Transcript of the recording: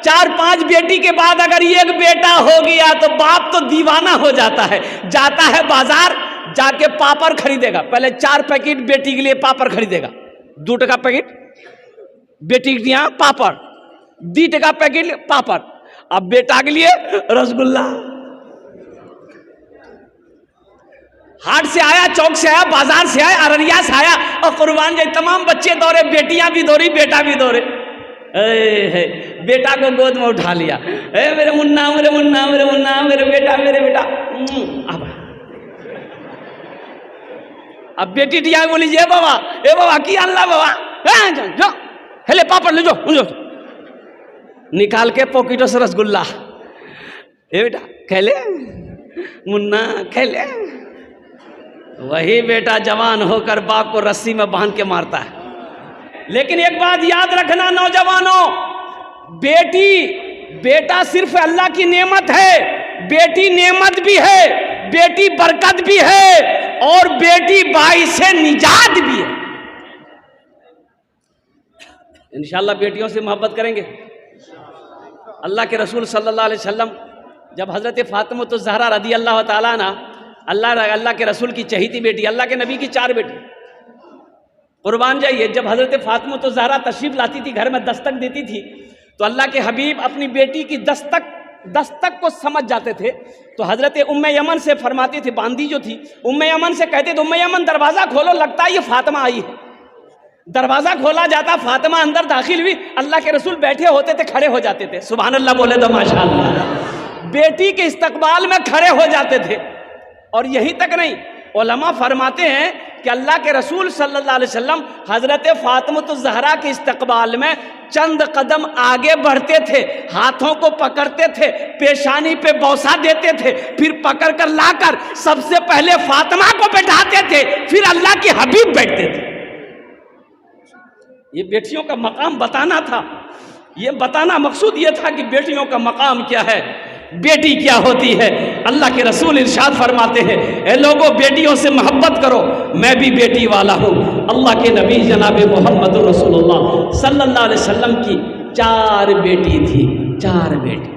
4-5 बेटी के बाद अगर एक बेटा हो गया तो बाप तो दीवाना हो जाता है, जाता है बाजार, जाके पापड़ खरीदेगा। पहले 4 पैकेट बेटी के लिए पापड़ खरीदेगा, 2 टका पैकेट बेटी के लिए पापड़, 2 टका पैकेट पापड़, अब बेटा के लिए रसगुल्ला। हाट से आया, चौक से आया, बाजार से आया, अररिया से आया, और कुर्बान जाए तमाम बच्चे दौड़े, बेटियां भी दौड़ी, बेटा भी दौड़े। बेटा को गोद में उठा लिया, मेरे मुन्ना, मेरे मुन्ना, मेरे मुन्ना, मेरे बेटा, मेरे बेटा। अब बेटी टिया बोली, ए बाबा की अल्लाह बाबा, जो हेले पापड़ ले जो, निकाल के पॉकेटों से रसगुल्ला, ए बेटा खेले, मुन्ना खेले। वही बेटा जवान होकर बाप को रस्सी में बांध के मारता है। लेकिन एक बात याद रखना नौजवानों, बेटा सिर्फ अल्लाह की नेमत है, बेटी नेमत भी है, बेटी बरकत भी है, और बेटी बाइसे निजात भी है। इंशाअल्लाह बेटियों से मोहब्बत करेंगे। अल्लाह के रसूल सल्लल्लाहु अलैहि वसल्लम जब हजरत फातिमा तो ज़हरा रदी अल्लाह ताला ना, अल्लाह के रसूल की चहेती बेटी, अल्लाह के नबी की 4 बेटी, कुर्बान जाइए, जब हजरत फातिमा तो ज़हरा तशरीफ लाती थी, घर में दस्तक देती थी, तो अल्लाह के हबीब अपनी बेटी की दस्तक को समझ जाते थे। तो हजरत उम्मे यमन से फरमाती थी, बांदी जो थी उम्मे यमन से कहते थे, उम्मे यमन दरवाज़ा खोलो, लगता है ये फातिमा आई है। दरवाज़ा खोला जाता, फातिमा अंदर दाखिल हुई, अल्लाह के रसूल बैठे होते थे, खड़े हो जाते थे, सुभान अल्लाह बोले तो माशाअल्लाह, बेटी के इस्तकबाल में खड़े हो जाते थे। और यही तक नहीं, उलमा फरमाते हैं कि अल्लाह के रसूल सल्लल्लाहु अलैहि वसल्लम हजरत फातिमा तो ज़हरा के इस्तकबाल में चंद कदम आगे बढ़ते थे, हाथों को पकड़ते थे, पेशानी पे बौसा देते थे, फिर पकड़ कर लाकर सबसे पहले फातिमा को बैठाते थे, फिर अल्लाह के हबीब बैठते थे। ये बेटियों का मकाम बताना था, ये बताना मकसूद ये था कि बेटियों का मकाम क्या है, बेटी क्या होती है। अल्लाह के रसूल इरशाद फरमाते हैं, ए लोगों बेटियों से मोहब्बत करो, मैं भी बेटी वाला हूँ। अल्लाह के नबी जनाब मोहम्मद रसूलुल्लाह सल्लल्लाहु अलैहि वसल्लम की 4 बेटी थी, 4 बेटी।